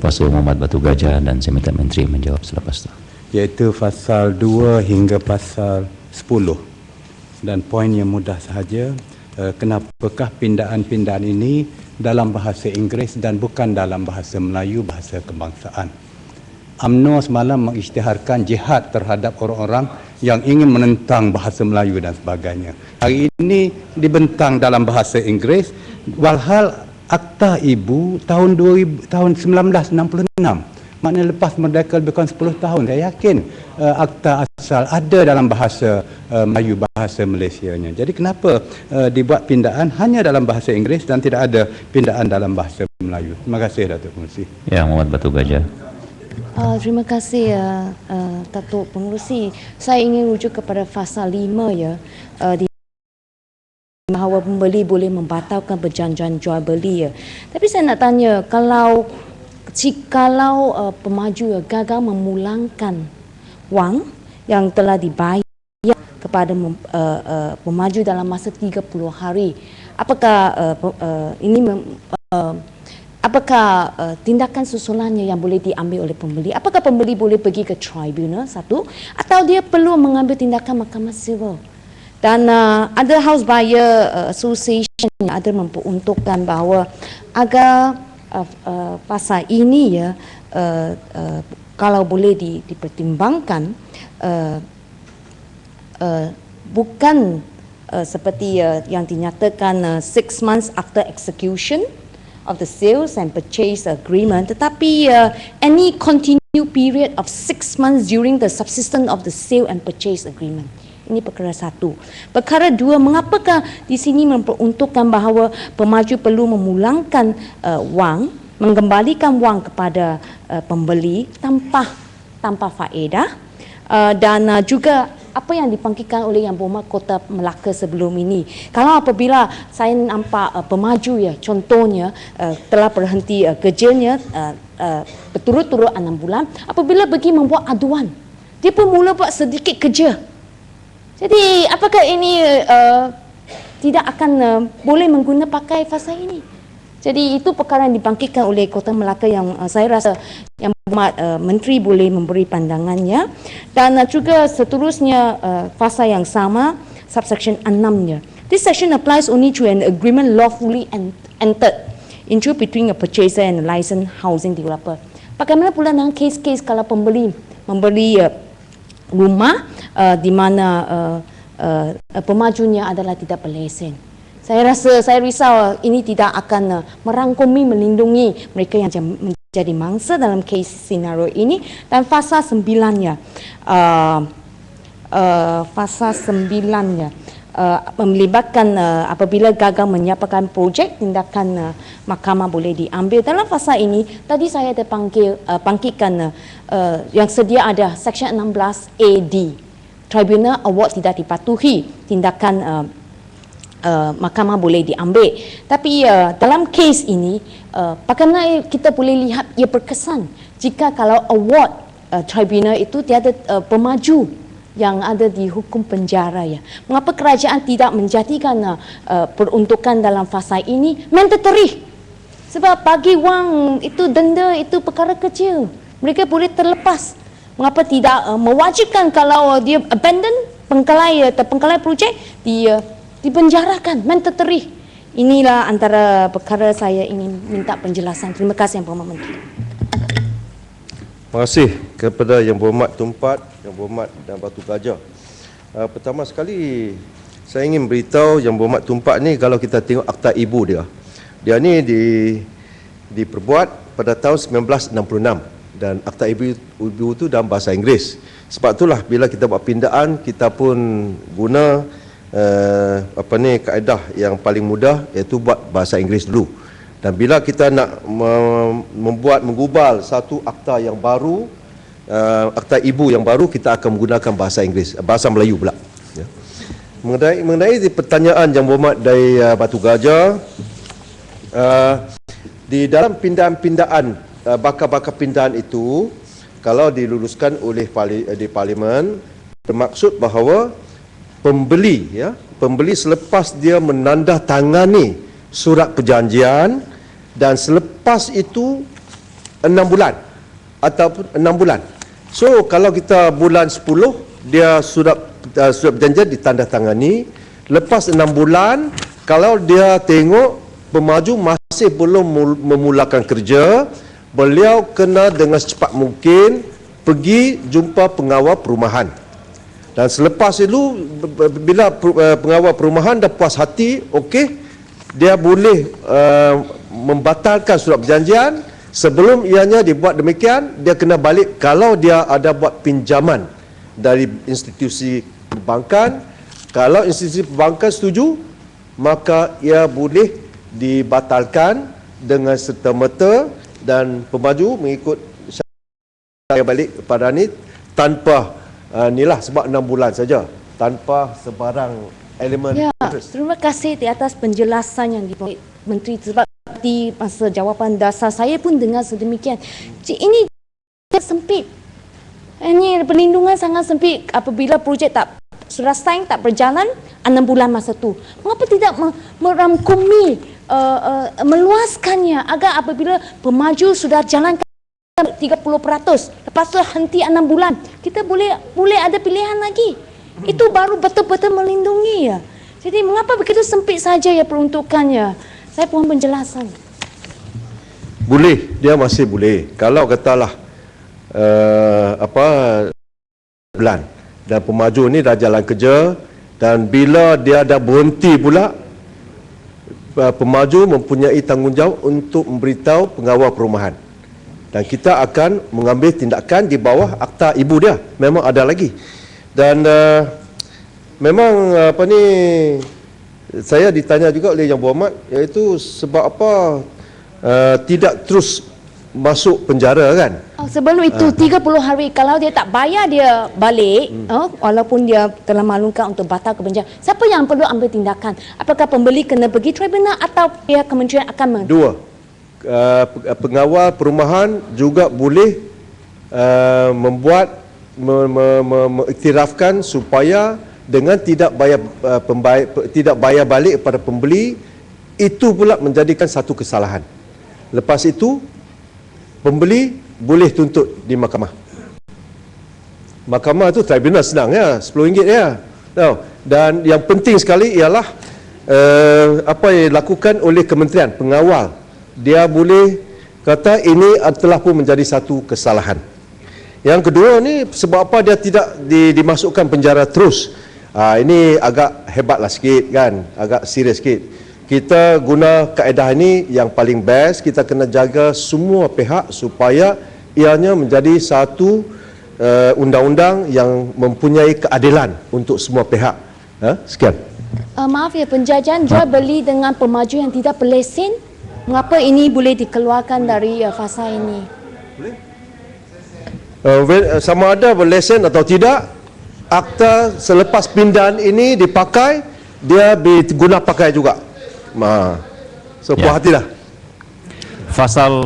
Kuasa Muhammad Batu Gajah, dan saya minta Menteri menjawab selepas itu. Iaitu pasal 2 hingga pasal 10. Dan poinnya mudah sahaja. Kenapakah pindaan-pindaan ini dalam bahasa Inggeris dan bukan dalam bahasa Melayu, bahasa kebangsaan? UMNO semalam mengisytiharkan jihad terhadap orang-orang yang ingin menentang bahasa Melayu dan sebagainya. Hari ini dibentang dalam bahasa Inggeris, walhal Akta Ibu tahun 1966. Maknanya lepas merdeka lebih kurang 10 tahun. Saya yakin akta asal ada dalam bahasa Melayu, bahasa Malaysianya. Jadi kenapa dibuat pindaan hanya dalam bahasa Inggeris dan tidak ada pindaan dalam bahasa Melayu? Terima kasih, Datuk Pengerusi. Ya, Muhammad Batu Gajah. Terima kasih Datuk Pengerusi. Saya ingin rujuk kepada pasal 5 ya, di bahawa pembeli boleh membatalkan perjanjian jual beli ya. Tapi saya nak tanya, jikalau pemaju gagal memulangkan wang yang telah dibayar kepada pemaju dalam masa 30 hari, apakah tindakan susulannya yang boleh diambil oleh pembeli? Apakah pembeli boleh pergi ke tribunal satu, atau dia perlu mengambil tindakan mahkamah sivil? Dan ada House Buyer Association yang ada memperuntukkan bahawa agar pasal ini ya, kalau boleh dipertimbangkan, bukan seperti yang dinyatakan 6 months after execution of the sales and purchase agreement, tetapi any continued period of 6 months during the subsistence of the sale and purchase agreement. Ini perkara satu. Perkara dua, mengapakah di sini memperuntukkan bahawa pemaju perlu memulangkan wang, mengembalikan wang kepada pembeli tanpa faedah, dan juga apa yang dibangkitkan oleh Yang Berhormat Kota Melaka sebelum ini. Kalau apabila saya nampak pemaju ya, contohnya telah berhenti kerjanya berturut-turut 6 bulan, apabila pergi membuat aduan, dia pun mula buat sedikit kerja. Jadi apakah ini tidak akan boleh mengguna pakai fasa ini? Jadi itu perkara yang dibangkitkan oleh Kota Melaka yang saya rasa Yang Berhormat Menteri boleh memberi pandangannya. Dan juga seterusnya fasa yang sama, subsection 6-nya. This section applies only to an agreement lawfully entered into between a purchaser and a licensed housing developer. Bagaimana pula dengan kes-kes kalau pembeli membeli rumah di mana pemajunya adalah tidak berlesen? Saya risau ini tidak akan merangkumi, melindungi mereka yang menjadi mangsa dalam kes senario ini. Dan fasa 9-nya, melibatkan apabila gagal menyiapkan projek, tindakan mahkamah boleh diambil. Dalam fasa ini, tadi saya ada bangkitkan yang sedia ada Section 16 AD. Tribunal award tidak dipatuhi, tindakan mahkamah boleh diambil. Tapi dalam kes ini, bagaimana kita boleh lihat ia berkesan jika kalau award tribunal itu tiada pemaju yang ada dihukum penjara ya. Mengapa kerajaan tidak menjadikan peruntukan dalam fasa ini mandatory? Sebab bagi wang itu, denda itu perkara kecil, mereka boleh terlepas. Mengapa tidak mewajibkan kalau dia abandon pengkalai projek, dia dipenjarakan mandatory? Inilah antara perkara saya ingin minta penjelasan. Terima kasih Yang Berhormat Menteri. Terima kasih kepada Yang Berhormat Tumpat, Yang Berhormat dan Batu Gajah. Pertama sekali saya ingin beritahu Yang Berhormat Tumpat ni, kalau kita tengok akta ibu dia ni diperbuat pada tahun 1966 dan akta ibu itu dalam bahasa Inggeris. Sebab itulah bila kita buat pindaan, kita pun guna kaedah yang paling mudah, iaitu buat bahasa Inggeris dulu. Dan bila kita nak menggubal satu akta yang baru, akta ibu yang baru, kita akan menggunakan bahasa Inggeris, bahasa Melayu pula. Ya. Mengenai pertanyaan Yang Berhormat dari Batu Gajah, di dalam pindaan-pindaan, bakar-bakar pindaan itu, kalau diluluskan oleh di Parlimen, bermaksud bahawa pembeli selepas dia menandatangani surat perjanjian dan selepas itu 6 bulan ataupun 6 bulan. So kalau kita bulan 10 dia surat perjanjian ditandatangani, lepas 6 bulan kalau dia tengok pemaju masih belum memulakan kerja, beliau kena dengan secepat mungkin pergi jumpa pengawal perumahan. Dan selepas itu bila pengawal perumahan dah puas hati, okey, dia boleh membatalkan surat perjanjian. Sebelum ianya dibuat demikian, dia kena balik kalau dia ada buat pinjaman dari institusi perbankan. Kalau institusi perbankan setuju, maka ia boleh dibatalkan dengan serta-merta dan pemaju mengikut syarat balik kepada ni tanpa inilah sebab 6 bulan saja, tanpa sebarang elemen. Ya, terima kasih di atas penjelasan yang diberi Menteri sebab di masa jawapan dasar saya pun dengar sedemikian. Ini sempit. Ini perlindungan sangat sempit apabila projek tak sudah sign tak berjalan 6 bulan masa tu. Mengapa tidak merangkumi meluaskannya agar apabila pemaju sudah jalankan 30%, lepas tu henti 6 bulan, kita boleh ada pilihan lagi. Itu baru betul-betul melindungi ya. Jadi mengapa begitu sempit saja ya peruntukannya? Saya mohon penjelasan. Boleh, dia masih boleh. Kalau katalah bulan dan pemaju ni dah jalan kerja dan bila dia dah berhenti pula, pemaju mempunyai tanggungjawab untuk memberitahu pengawal perumahan. Dan kita akan mengambil tindakan di bawah akta ibu dia. Memang ada lagi. Dan memang saya ditanya juga oleh Yang Berhormat, iaitu sebab apa tidak terus masuk penjara kan? Sebelum itu 30 hari kalau dia tak bayar dia balik, walaupun dia telah maklumkan untuk batal kepenjara, siapa yang perlu ambil tindakan? Apakah pembeli kena pergi tribunal atau pihak kementerian akan Dua. Pengawal perumahan juga boleh membuat mengiktirafkan supaya dengan tidak bayar balik kepada pembeli, itu pula menjadikan satu kesalahan. Lepas itu pembeli boleh tuntut di mahkamah. Mahkamah tu tribunal senang ya, RM10 ya. Dan yang penting sekali ialah apa yang dilakukan oleh kementerian pengawal. Dia boleh kata ini telah pun menjadi satu kesalahan. Yang kedua ni sebab apa dia tidak dimasukkan penjara terus. Ini agak hebatlah sikit kan, agak serius sikit. Kita guna kaedah ini yang paling best, kita kena jaga semua pihak supaya ianya menjadi satu undang-undang yang mempunyai keadilan untuk semua pihak. Sekian. Maaf ya, penjajahan jual beli dengan pemaju yang tidak berlesen, mengapa ini boleh dikeluarkan dari fasa ini? Sama ada berlesen atau tidak, akta selepas pindahan ini dipakai, dia diguna pakai juga. So puas hatilah. Pasal